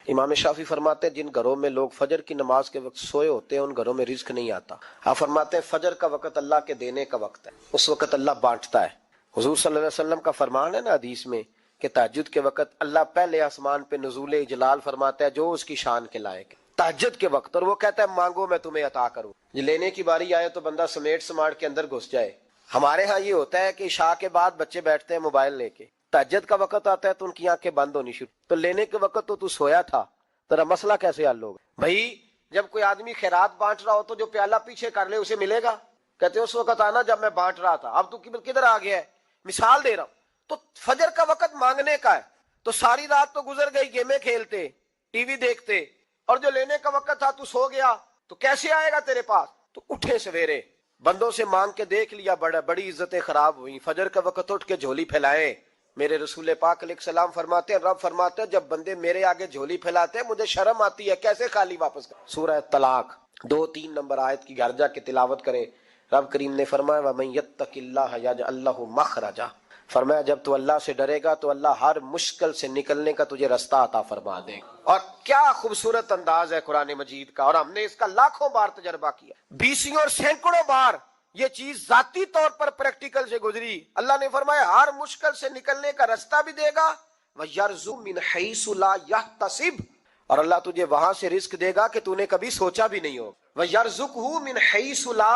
امام شافعی فرماتے ہیں جن گھروں میں لوگ فجر کی نماز کے وقت سوئے ہوتے ہیں ان گھروں میں رزق نہیں آتا۔ آپ فرماتے ہیں فجر کا وقت اللہ کے دینے کا وقت ہے، اس وقت اللہ بانٹتا ہے۔ حضور صلی اللہ علیہ وسلم کا فرمان ہے نا حدیث میں کہ تہجد کے وقت اللہ پہلے آسمان پہ نزول اجلال فرماتا ہے جو اس کی شان کے لائق ہے تہجد کے وقت، اور وہ کہتا ہے مانگو میں تمہیں عطا کروں۔ یہ لینے کی باری آئے تو بندہ سمیٹ سماٹ کے اندر گھس جائے۔ ہمارے ہاں یہ ہوتا ہے کہ عشاء کے بعد بچے بیٹھتے ہیں موبائل لے کے، تہجد کا وقت آتا ہے تو ان کی آنکھیں بند ہونی شروع، تو لینے کے وقت تو سویا تھا، تیرا مسئلہ کیسے حل ہوگا؟ بھائی جب کوئی آدمی خیرات بانٹ رہا ہو تو جو پیالہ پیچھے کر لے اسے ملے گا؟ کہتے ہیں اس وقت آنا جب میں بانٹ رہا تھا، اب تو کدھر آ گیا ہے؟ مثال دے رہا ہوں۔ تو فجر کا وقت مانگنے کا ہے، تو ساری رات تو گزر گئی گیمیں کھیلتے، ٹی وی دیکھتے، اور جو لینے کا وقت تھا تو سو گیا، تو کیسے آئے گا تیرے پاس؟ تو اٹھے سویرے بندوں سے مانگ کے دیکھ لیا، بڑی عزتیں خراب ہوئی، فجر کا وقت اٹھ کے جھولی پھیلائے۔ میرے رسول پاک علیہ السلام فرماتے ہیں، رب فرماتے ہیں جب بندے میرے آگے جھولی پھیلاتے ہیں مجھے شرم آتی ہے، کیسے خالی واپس کر۔ سورہ طلاق 2-3 نمبر آیت کی گھر جا کے تلاوت کریں۔ رب کریم نے فرمایا وَمَن يَتَّقِ اللَّهَ يَجْعَل لَّهُ مَخْرَجًا، فرمایا جب تو اللہ سے ڈرے گا تو اللہ ہر مشکل سے نکلنے کا تجھے رستہ عطا فرما دے گا۔ اور کیا خوبصورت انداز ہے قرآن مجید کا، اور ہم نے اس کا لاکھوں بار تجربہ کیا، بیسوں اور سینکڑوں بار یہ چیز ذاتی طور پر پریکٹیکل سے گزری۔ اللہ نے فرمایا ہر مشکل سے نکلنے کا رستہ بھی دے گا، وَيَرْزُقْ مِنْ حَيْثُ لَا يَحْتَسِبُ، اور اللہ تجھے وہاں سے رزق دے گا کہ تو نے کبھی سوچا بھی نہیں ہو۔ وَيَرْزُقْهُ مِنْ حَيْثُ لَا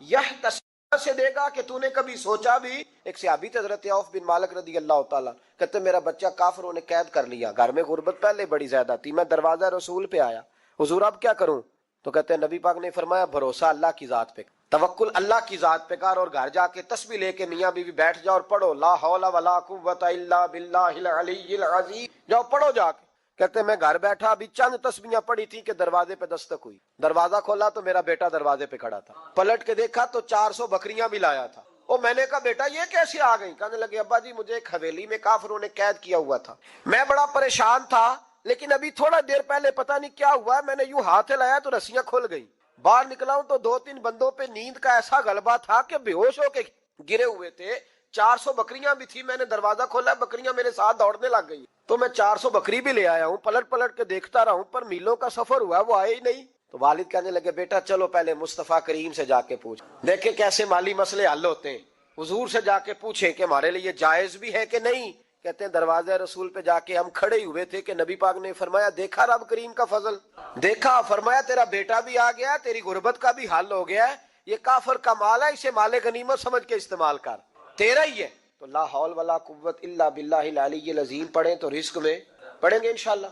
يَحْتَسِبُ، سے دے گا کہ تو نے کبھی سوچا بھی۔ ایک صحابی تھے حضرت عوف بن مالک رضی اللہ تعالیٰ، کہتے میرا بچہ کافروں نے قید کر لیا، گھر میں غربت پہلے بڑی زیادہ تھی، میں دروازہ رسول پہ آیا، حضور اب کیا کروں؟ تو کہتے ہیں نبی پاک نے فرمایا بھروسہ اللہ کی ذات پہ، توکل اللہ کی ذات پہ کر، اور گھر جا کے تسبیح لے کے میاں بیوی بیٹھ جاؤ اور پڑھو لا حول ولا قوت الا باللہ العلی العظیم، جاؤ پڑھو جا کے۔ کہتے میں گھر بیٹھا ابھی چند تسبیحاں پڑھی تھی کہ دروازے پہ دستک ہوئی، دروازہ کھولا تو میرا بیٹا دروازے پہ کھڑا تھا، پلٹ کے دیکھا تو 400 بکریاں بھی لایا تھا۔ اور میں نے کہا بیٹا یہ کیسے آ گئی؟ کہنے لگے ابا جی مجھے ایک حویلی میں کافروں نے قید کیا ہوا تھا، میں بڑا پریشان تھا، لیکن ابھی تھوڑا دیر پہلے پتہ نہیں کیا ہوا ہے، میں نے یوں ہاتھ ہلایا تو رسیاں کھل گئی، باہر نکلا ہوں تو 2-3 بندوں پہ نیند کا ایسا غلبہ تھا کہ بے ہوش ہو کے گرے ہوئے تھے، 400 بکریاں بھی تھی، میں نے دروازہ کھولا بکریاں میرے ساتھ دوڑنے لگ گئی، تو میں 400 بکری بھی لے آیا ہوں، پلٹ پلٹ کے دیکھتا رہا ہوں پر میلوں کا سفر ہوا وہ آئے ہی نہیں۔ تو والد کہنے لگے بیٹا چلو پہلے مصطفیٰ کریم سے جا کے پوچھ، دیکھیں کیسے مالی مسئلے حل ہوتے ہیں، حضور سے جا کے پوچھیں کہ ہمارے لیے جائز بھی ہے کہ نہیں۔ کہتے ہیں دروازہ رسول پہ جا کے ہم کھڑے ہی ہوئے تھے کہ نبی پاک نے فرمایا دیکھا رب کریم کا فضل، دیکھا، فرمایا تیرا بیٹا بھی آ گیا، تیری غربت کا بھی حل ہو گیا ہے، یہ کافر کا مال ہے، اسے مال غنیمت سمجھ کے استعمال کر، تیرا ہی ہے۔ تو لا حول ولا قوت الا باللہ العلی العظیم پڑھیں تو رزق میں پڑھیں گے انشاءاللہ،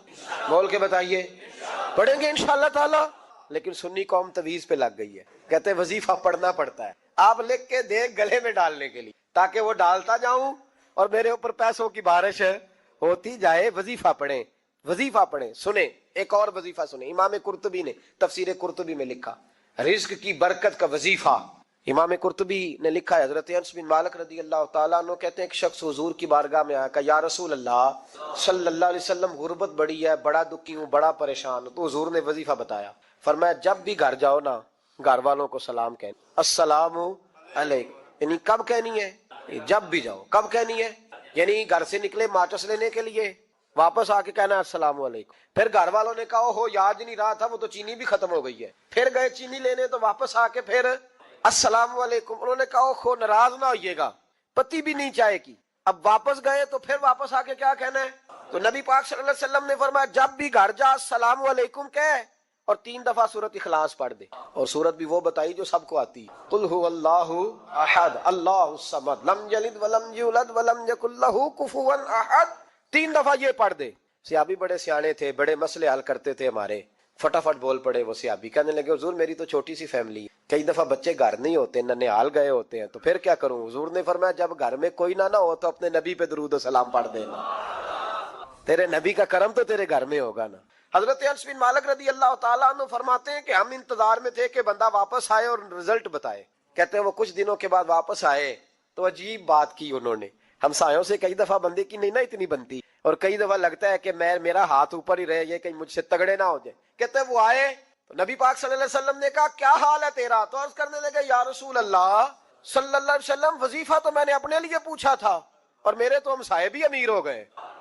بول کے بتائیے پڑھیں گے انشاءاللہ تعالی۔ لیکن سنی قوم تویز پہ لگ گئی ہے، کہتے وظیفہ پڑھنا پڑتا ہے، آپ لکھ کے دے گلے میں ڈالنے کے لیے تاکہ وہ ڈالتا جاؤں اور میرے اوپر پیسوں کی بارش ہوتی جائے۔ وظیفہ پڑھیں، وظیفہ پڑھیں۔ سنیں ایک اور وظیفہ سنیں، امام قرطبی نے تفسیر قرطبی میں لکھا رزق کی برکت کا وظیفہ۔ امام قرطبی نے لکھا ہے حضرت انس بن مالک رضی اللہ تعالیٰ عنہ کہتے ہیں ایک شخص حضور کی بارگاہ میں آیا، کہا یا رسول اللہ صلی اللہ علیہ وسلم غربت بڑی ہے، بڑا دکھی ہوں، بڑا پریشان ہوں۔ تو حضور نے وظیفہ بتایا، فرمایا جب بھی گھر جاؤ نا گھر والوں کو سلام کہنا، السلام علیکم، یعنی کب کہنی ہے؟ جب بھی جاؤ۔ کب کہنی ہے؟ یعنی گھر سے نکلے ماچس لینے کے لیے، واپس آ کے کہنا السلام علیکم۔ پھر گھر والوں نے کہا ہو یاد نہیں رہا تھا، وہ تو چینی بھی ختم ہو گئی ہے، پھر گئے چینی لینے تو واپس آ کے پھر السلام علیکم۔ انہوں نے کہا خو ناراض نہ ہوئیے گا، پتی بھی نہیں چائے کی۔ اب واپس گئے تو پھر واپس آ کے کیا کہنا ہے؟ تو نبی پاک صلی اللہ علیہ وسلم نے فرمایا جب بھی گھر جا السلام علیکم کہے اور 3 دفعہ سورۃ اخلاص پڑھ دے، اور سورت بھی وہ بتائی جو سب کو آتی ہے، قل هو اللہ احد اللہ الصمد لم یلد ولم یولد ولم یکن لہ کفوا احد، 3 دفعہ یہ پڑھ دے۔ صحابی بڑے سیانے تھے، بڑے مسئلے حل کرتے تھے ہمارے، فٹافٹ بول پڑے وہ صحابی، کہنے لگے حضور میری تو چھوٹی سی فیملی ہے، کئی دفعہ بچے گھر نہیں ہوتے، ننھیال گئے ہوتے ہیں، تو پھر کیا کروں؟ حضور نے فرمایا جب گھر میں کوئی نہ ہو تو اپنے نبی پہ درود و سلام پڑھ دینا، تیرے نبی کا کرم تو تیرے گھر میں ہوگا نا۔ حضرت انس بن مالک رضی اللہ تعالیٰ عنہ فرماتے ہیں کہ ہم انتظار میں تھے کہ بندہ واپس آئے اور رزلٹ بتائے۔ کہتے ہیں وہ کچھ دنوں کے بعد واپس آئے تو عجیب بات کی انہوں نے، ہمسایوں سے کئی دفعہ بندے کی نہیں نا اتنی بنتی، اور کئی دفعہ لگتا ہے کہ میرا ہاتھ اوپر ہی رہے، یہ کہیں مجھ سے تگڑے نہ ہو جائے۔ کہتے ہیں وہ آئے تو نبی پاک صلی اللہ علیہ وسلم نے کہا کیا حال ہے تیرا؟ تو عرض کرنے لگے یا رسول اللہ صلی اللہ علیہ وسلم وظیفہ تو میں نے اپنے لیے پوچھا تھا اور میرے تو ہمسائے بھی امیر ہو گئے۔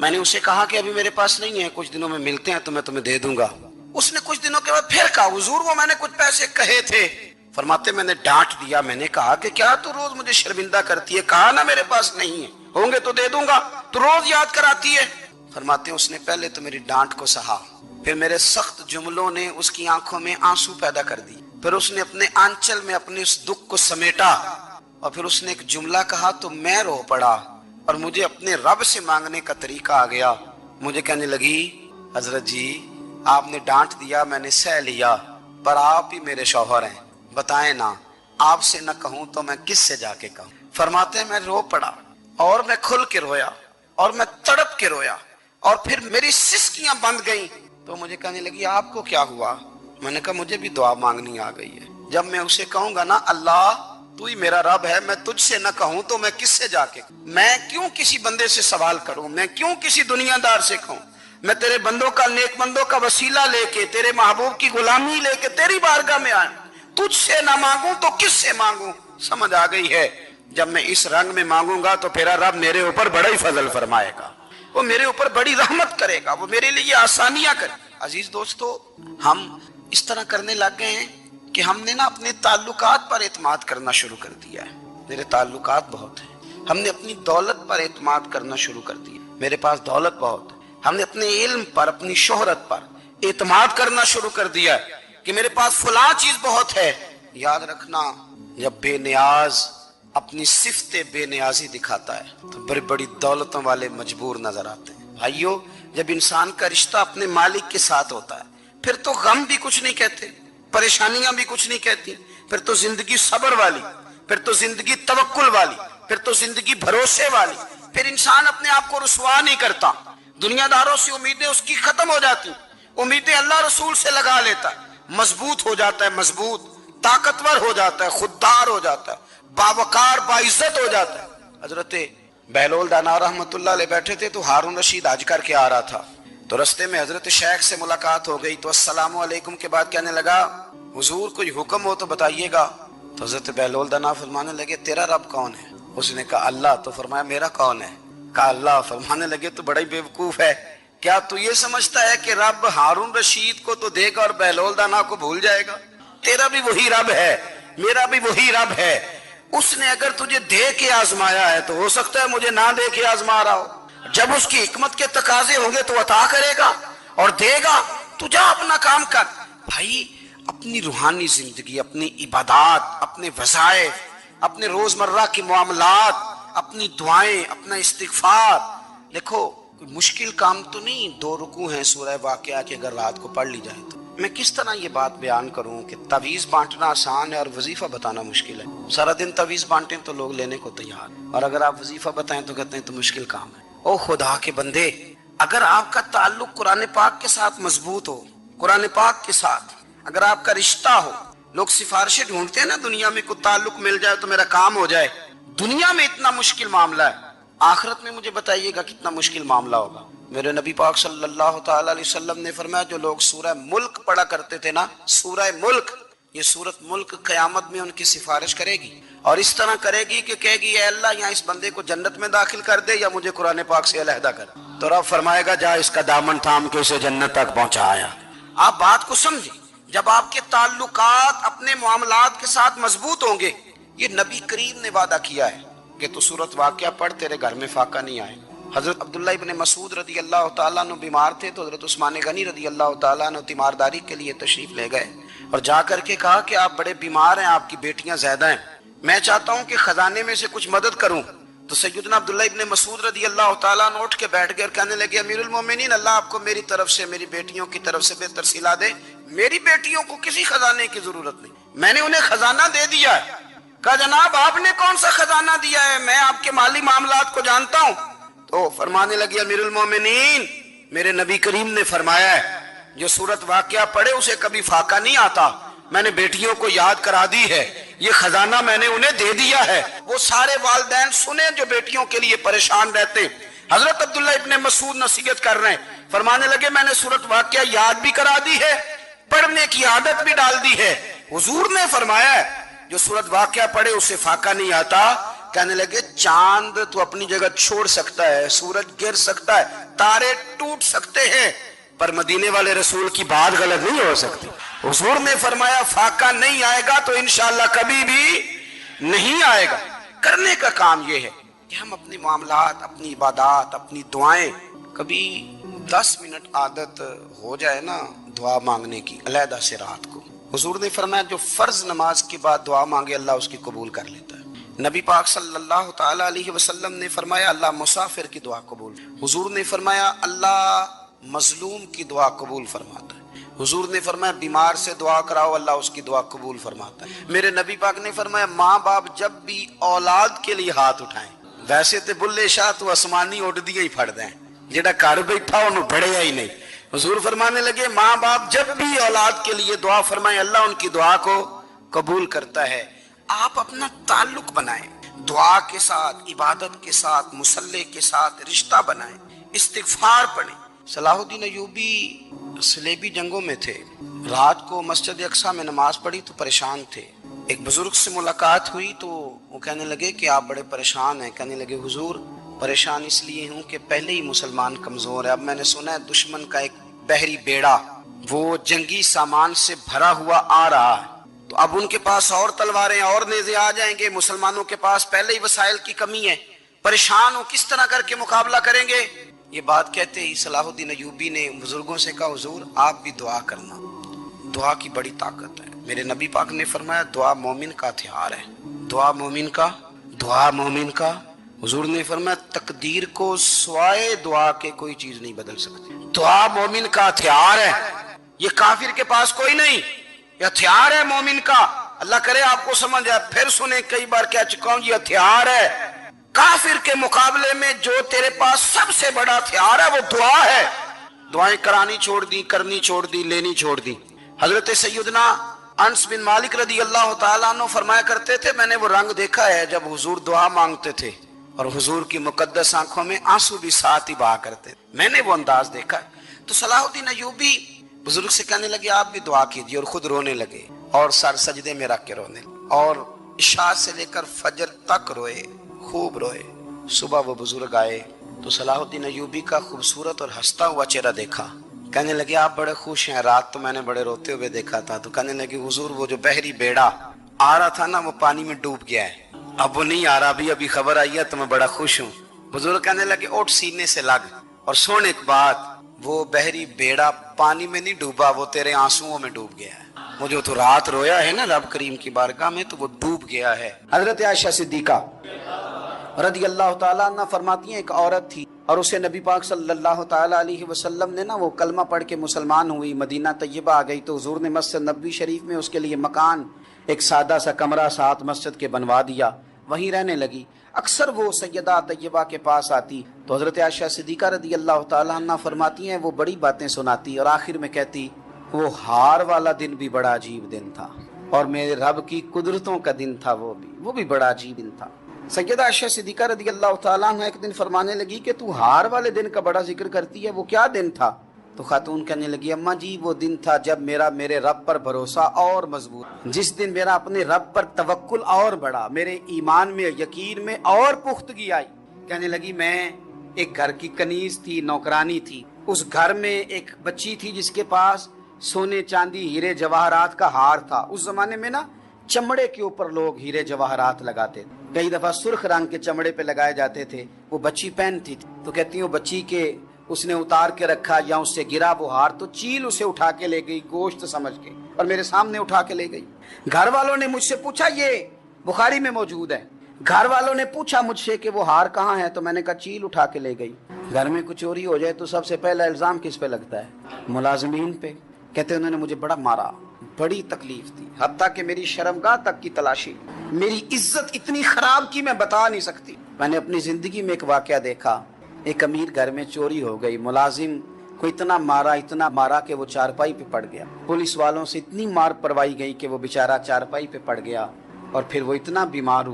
میں نے اسے کہا کہ ابھی میرے پاس نہیں ہے، کچھ دنوں میں ملتے ہیں تو میں تمہیں دے دوں گا۔ اس نے کچھ دنوں کے بعد پھر کہا حضور وہ میں نے کچھ پیسے کہے تھے۔ فرماتے میں نے ڈانٹ دیا، میں نے کہا کہ کیا تو روز مجھے شرمندہ کرتی ہے، کہا نا میرے پاس نہیں ہے، ہوں گے تو دے دوں گا، تو روز یاد کراتی ہے۔ فرماتے اس نے پہلے تو میری ڈانٹ کو سہا، پھر میرے سخت جملوں نے اس کی آنکھوں میں آنسو پیدا کر دی، پھر اس نے اپنے آنچل میں اپنے اس دکھ کو سمیٹا، اور پھر اس نے ایک جملہ کہا تو میں رو پڑا، اور مجھے اپنے رب سے مانگنے کا طریقہ آ گیا۔ مجھے کہنے لگی حضرت جی آپ نے ڈانٹ دیا، میں نے سہ لیا، پر آپ ہی میرے شوہر ہیں، بتائیں نا آپ سے نہ کہوں تو میں کس سے جا کے کہوں۔ فرماتے ہیں میں رو پڑا، اور میں کھل کے رویا، اور میں تڑپ کے رویا، اور پھر میری سسکیاں بند گئیں۔ تو مجھے کہنے لگی آپ کو کیا ہوا؟ میں نے کہا مجھے بھی دعا مانگنی آ گئی ہے۔ جب میں اسے کہوں گا نا اللہ تو ہی میرا رب ہے، میں تجھ سے نہ کہوں تو میں کس سے جا کے کہوں؟ میں کیوں کسی بندے سے سوال کروں؟ میں کیوں کسی دنیا دار سے کہوں؟ میں تیرے بندوں کا، نیک بندوں کا وسیلہ لے کے، تیرے محبوب کی غلامی لے کے تیری بارگاہ میں آئیں، تجھ سے نہ مانگوں تو کس سے مانگوں؟ سمجھ آ گئی ہے جب میں اس رنگ میں مانگوں گا تو پھر رب میرے اوپر بڑا ہی فضل فرمائے گا، وہ میرے اوپر بڑی رحمت کرے گا، وہ میرے لیے آسانیاں کرے۔ عزیز دوستو، ہم اس طرح کرنے لگ گئے ہیں کہ ہم نے نا اپنے تعلقات پر اعتماد کرنا شروع کر دیا ہے۔ میرے تعلقات بہت ہیں، ہم نے اپنی دولت پر اعتماد کرنا شروع کر دیا، میرے پاس دولت بہت ہے، ہم نے اپنے علم پر، اپنی شہرت پر اعتماد کرنا شروع کر دیا کہ میرے پاس فلاں چیز بہت ہے۔ یاد رکھنا جب بے نیاز اپنی صفت بے نیازی دکھاتا ہے تو بڑی بڑی دولتوں والے مجبور نظر آتے ہیں۔ بھائیو جب انسان کا رشتہ اپنے مالک کے ساتھ ہوتا ہے پھر تو غم بھی کچھ نہیں کہتے، پریشانیاں بھی کچھ نہیں کہتی، پھر تو زندگی صبر والی، پھر تو زندگی توکل والی، پھر تو زندگی بھروسے والی، پھر انسان اپنے آپ کو رسوا نہیں کرتا، دنیا داروں سے امیدیں اس کی ختم ہو جاتی، امیدیں اللہ رسول سے لگا لیتا ہے، مضبوط ہو جاتا ہے، مضبوط طاقتور ہو جاتا ہے، خوددار ہو جاتا ہے، باوقار باعزت ہو جاتا ہے۔ حضرت بہلول دانا رحمت اللہ علیہ بیٹھے تھے تو ہارون رشید حج کر کے آ رہا تھا، تو رستے میں حضرت شیخ سے ملاقات ہو گئی تو السلام علیکم کے بعد کہنے لگا حضور کوئی حکم ہو تو بتائیے گا۔ تو حضرت بہلول دانا فرمانے لگے تیرا رب کون ہے؟ اس نے کہا اللہ۔ تو فرمایا میرا کون ہے؟ کہا اللہ۔ فرمانے لگے تو بڑا ہی بیوقوف ہے، کیا تو یہ سمجھتا ہے کہ رب ہارون رشید کو تو دے گا اور بہلول دانا کو بھول جائے گا؟ تیرا بھی وہی رب ہے، میرا بھی وہی رب ہے، اس نے اگر تجھے دے کے آزمایا ہے تو ہو سکتا ہے مجھے نہ دے کے آزما رہا ہو، جب اس کی حکمت کے تقاضے ہوں گے تو عطا کرے گا اور دے گا، تو جا اپنا کام کر۔ بھائی اپنی روحانی زندگی، اپنی عبادات، اپنے وظائف، اپنے روزمرہ کے معاملات، اپنی دعائیں، اپنا استغفار، دیکھو کوئی مشکل کام تو نہیں، 2 رکوع ہیں سورہ واقعہ کے اگر رات کو پڑھ لی جائے تو۔ میں کس طرح یہ بات بیان کروں کہ تعویذ بانٹنا آسان ہے اور وظیفہ بتانا مشکل ہے؟ سارا دن تعویذ بانٹیں تو لوگ لینے کو تیار، اور اگر آپ وظیفہ بتائیں تو کہتے ہیں تو مشکل کام ہے۔ او خدا کے بندے، اگر آپ کا تعلق قرآن پاک کے ساتھ مضبوط ہو، قرآن پاک کے ساتھ اگر آپ کا رشتہ ہو، لوگ سفارشیں ڈھونڈتے ہیں نا دنیا میں کوئی تعلق مل جائے تو میرا کام ہو جائے، دنیا میں اتنا مشکل معاملہ ہے، آخرت میں مجھے بتائیے گا کتنا مشکل معاملہ ہوگا۔ میرے نبی پاک صلی اللہ تعالی علیہ وسلم نے فرمایا جو لوگ سورہ ملک پڑھا کرتے تھے نا، سورہ ملک، یہ سورت ملک قیامت میں ان کی سفارش کرے گی، اور اس طرح کرے گی کہ کہے گی اے اللہ یہاں اس بندے کو جنت میں داخل کر دے یا مجھے قرآن پاک سے علیحدہ کر، تو رب فرمائے گا جا اس کا دامن تھام کے اسے جنت تک پہنچایا۔ آپ بات کو سمجھیں، جب آپ کے تعلقات اپنے معاملات کے ساتھ مضبوط ہوں گے، یہ نبی کریم نے وعدہ کیا ہے کہ تو سورت واقعہ پڑھ تیرے گھر میں فاقہ نہیں آئے۔ حضرت عبداللہ ابن مسعود رضی اللہ تعالیٰ عنہ بیمار تھے تو حضرت عثمان غنی رضی اللہ تعالیٰ عنہ تیمارداری کے لیے تشریف لے گئے اور جا کر کے کہا کہ آپ بڑے بیمار ہیں، آپ کی بیٹیاں زیادہ ہیں، میں چاہتا ہوں کہ خزانے میں سے کچھ مدد کروں۔ تو سیدنا عبداللہ ابن مسعود رضی اللہ تعالیٰ عنہ اٹھ کے بیٹھ گئے اور کہنے لگے امیر المومنین اللہ آپ کو میری طرف سے، میری بیٹیوں کی طرف سے بہتر صلہ دے، میری بیٹیوں کو کسی خزانے کی ضرورت نہیں، میں نے انہیں خزانہ دے دیا ہے۔ کہا جناب آپ نے کون سا خزانہ دیا ہے، میں آپ کے مالی معاملات کو جانتا ہوں۔ تو فرمانے لگے امیر المومنین میرے نبی کریم نے فرمایا ہے جو سورت واقعہ پڑھے اسے کبھی فاقہ نہیں آتا، میں نے بیٹیوں کو یاد کرا دی ہے، یہ خزانہ میں نے انہیں دے دیا ہے۔ وہ سارے والدین سنیں جو بیٹیوں کے لیے پریشان رہتے، حضرت عبداللہ ابن مسعود نصیحت کر رہے ہیں، فرمانے لگے میں نے سورت واقعہ یاد بھی کرا دی ہے، پڑھنے کی عادت بھی ڈال دی ہے۔ حضور نے فرمایا ہے جو سورت واقعہ پڑھے اسے فاقہ نہیں آتا، کہنے لگے چاند تو اپنی جگہ چھوڑ سکتا ہے، سورج گر سکتا ہے، تارے ٹوٹ سکتے ہیں، پر مدینے والے رسول کی بات غلط نہیں ہو سکتی۔ حضور نے فرمایا فاقہ نہیں آئے گا تو انشاءاللہ کبھی بھی نہیں آئے گا۔ کرنے کا کام یہ ہے کہ ہم اپنے معاملات، اپنی عبادات، اپنی دعائیں، کبھی 10 منٹ عادت ہو جائے نا دعا مانگنے کی علیحدہ سے رات کو۔ حضور نے فرمایا جو فرض نماز کے بعد دعا مانگے اللہ اس کی قبول کر لیتا ہے۔ نبی پاک صلی اللہ تعالی علیہ وسلم نے فرمایا اللہ مسافر کی دعا قبول، حضور نے فرمایا اللہ مظلوم کی دعا قبول فرماتا ہے، حضور نے فرمایا بیمار سے دعا کراؤ اللہ اس کی دعا قبول فرماتا ہے۔ میرے نبی پاک نے فرمایا ماں باپ جب بھی اولاد کے لیے ہاتھ اٹھائیں، ویسے تے بلے شاہ تو آسمانی اڈ دیا ہی پھڑ دیں، جڑا گھر بیٹھا انہوں بڑھیا ہی نہیں۔ حضور فرمانے لگے ماں باپ جب بھی اولاد کے لیے دعا فرمائیں اللہ ان کی دعا کو قبول کرتا ہے۔ آپ اپنا تعلق بنائیں دعا کے ساتھ، عبادت کے ساتھ، مصلی کے ساتھ رشتہ بنائیں، استغفار پڑھیں۔ صلاح الدین ایوبی صلیبی جنگوں میں تھے، رات کو مسجد اقصی میں نماز پڑھی تو پریشان تھے۔ ایک بزرگ سے ملاقات ہوئی تو وہ کہنے لگے کہ آپ بڑے پریشان ہیں۔ کہنے لگے حضور پریشان اس لیے ہوں کہ پہلے ہی مسلمان کمزور ہے، اب میں نے سنا ہے دشمن کا ایک بحری بیڑا وہ جنگی سامان سے بھرا ہوا آ رہا ہے، تو اب ان کے پاس اور تلواریں اور نیزے آ جائیں گے، مسلمانوں کے پاس پہلے ہی وسائل کی کمی ہے، پریشان ہو کس طرح کر کے مقابلہ کریں گے۔ یہ بات کہتے ہی صلاح الدین ایوبی نے بزرگوں سے کہا حضور آپ بھی دعا کرنا، دعا کی بڑی طاقت ہے۔ میرے نبی پاک نے فرمایا دعا مومن کا ہتھیار ہے، دعا مومن کا حضور نے فرمایا تقدیر کو سوائے دعا کے کوئی چیز نہیں بدل سکتی۔ دعا مومن کا ہتھیار ہے، یہ کافر کے پاس کوئی نہیں، یہ ہتھیار ہے مومن کا۔ اللہ کرے آپ کو سمجھ آئے، پھر سنیں کئی بار کہہ چکا ہوں یہ ہتھیار ہے۔ کافر کے مقابلے میں جو تیرے پاس سب سے بڑا ہتھیار ہے وہ دعا ہے۔ دعائیں کرانی چھوڑ دی، کرنی چھوڑ دی، لینی چھوڑ دی۔ حضرت سیدنا انس بن مالک رضی اللہ تعالیٰ عنہ فرمایا کرتے تھے میں نے وہ رنگ دیکھا ہے جب حضور دعا مانگتے تھے اور حضور کی مقدس آنکھوں میں آنسو بھی ساتھ ہی بہا کرتے، میں نے وہ انداز دیکھا ہے۔ تو صلاح الدین ایوبی بزرگ سے کہنے لگے آپ بھی دعا کیجیے، اور خود رونے لگے اور سر سجدے میں رکھ کے رونے، اور عشاء سے لے کر فجر تک روئے، خوب روئے۔ صبح وہ بزرگ آئے تو صلاح الدین ایوبی کا خوبصورت اور ہنستا ہوا چہرہ دیکھا، کہنے لگے آپ بڑے خوش ہیں، رات تو میں نے بڑے روتے ہوئے دیکھا تھا۔ تو کہنے لگے حضور وہ جو بحری بیڑا آ رہا تھا نا وہ پانی میں ڈوب گیا ہے، اب وہ نہیں آ رہا، ابھی خبر آئی ہے تو میں بڑا خوش ہوں۔ بزرگ کہنے لگے اٹھ سینے سے لگ، اور سن ایک بات، وہ بحری بیڑا پانی میں نہیں ڈوبا، وہ تیرے آنسوؤں میں ڈوب گیا ہے۔ وہ جو تو رات رویا ہے نا رب کریم کی بارگاہ میں تو وہ ڈوب گیا ہے۔ حضرت عائشہ صدیقہ رضی اللہ تعالیٰ عنہ فرماتی ہیں ایک عورت تھی اور اسے نبی پاک صلی اللہ تعالیٰ علیہ وسلم نے نا وہ کلمہ پڑھ کے مسلمان ہوئی، مدینہ طیبہ آ گئی تو حضور نے مسجد نبوی شریف میں اس کے لیے مکان، ایک سادہ سا کمرہ ساتھ مسجد کے بنوا دیا، وہیں رہنے لگی۔ اکثر وہ سیدہ طیبہ کے پاس آتی تو حضرت عائشہ صدیقہ رضی اللہ تعالیٰ عنہ فرماتی ہیں وہ بڑی باتیں سناتی اور آخر میں کہتی وہ ہار والا دن بھی بڑا عجیب دن تھا اور میرے رب کی قدرتوں کا دن تھا، وہ بھی بڑا عجیب دن تھا۔ سیدہ عائشہ صدیقہ رضی اللہ تعالیٰ عنہ ایک دن فرمانے لگی کہ تو ہار والے دن کا بڑا ذکر کرتی ہے، وہ کیا دن تھا؟ تو خاتون کہنے لگی اماں جی وہ دن تھا جب میرے رب پر بھروسہ اور مضبوط، جس دن میرا اپنے رب پر توکل اور بڑھا، میرے ایمان میں یقین میں اور پختگی آئی۔ کہنے لگی میں ایک گھر کی کنیز تھی، نوکرانی تھی، اس گھر میں ایک بچی تھی جس کے پاس سونے چاندی ہیرے جواہرات کا ہار تھا۔ اس زمانے میں نا چمڑے کے اوپر لوگ ہیرے جواہرات لگاتے تھے، کئی دفعہ سرخ رنگ کے چمڑے پہ لگائے جاتے تھے، وہ بچی پہنتی تھی تو کہتی ہوں بچی کے اس نے اتار کے رکھا یا اس سے گرا وہ ہار تو چیل اسے اٹھا کے لے گئی گوشت سمجھ کے اور میرے سامنے اٹھا کے لے گئی۔ گھر والوں نے مجھ سے پوچھا، یہ بخاری میں موجود ہے، گھر والوں نے پوچھا مجھ سے کہ وہ ہار کہاں ہے تو میں نے کہا چیل اٹھا کے لے گئی۔ گھر میں کچھ چوری ہو جائے تو سب سے پہلا الزام کس پہ لگتا ہے؟ ملازمین پہ۔ کہتے انہوں نے مجھے بڑا مارا، بڑی تکلیف تھی، حتیٰ کہ میری شرمگاہ تک کی تلاشی، میری عزت اتنی خراب کی میں بتا نہیں سکتی۔ میں نے اپنی زندگی میں ایک واقعہ دیکھا، ایک امیر گھر میں چوری ہو گئی، ملازم کو اتنا مارا کہ وہ چارپائی پہ پڑ گیا، پولیس والوں سے اتنی مار پروائی گئی کہ وہ بیچارہ چارپائی پہ پڑ گیا، اور پھر وہ اتنا بیمار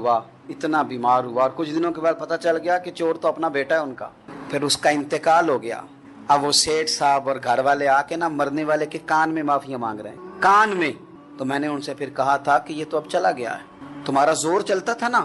ہوا اور کچھ دنوں کے بعد پتہ چل گیا کہ چور تو اپنا بیٹا ہے ان کا، پھر اس کا انتقال ہو گیا۔ اب وہ سیٹھ صاحب اور گھر والے آ کے نا مرنے والے کے کان میں معافیاں مانگ رہے ہیں، کان میں۔ تو میں نے ان سے پھر کہا تھا کہ یہ تو اب چلا گیا ہے، تمہارا زور چلتا تھا نا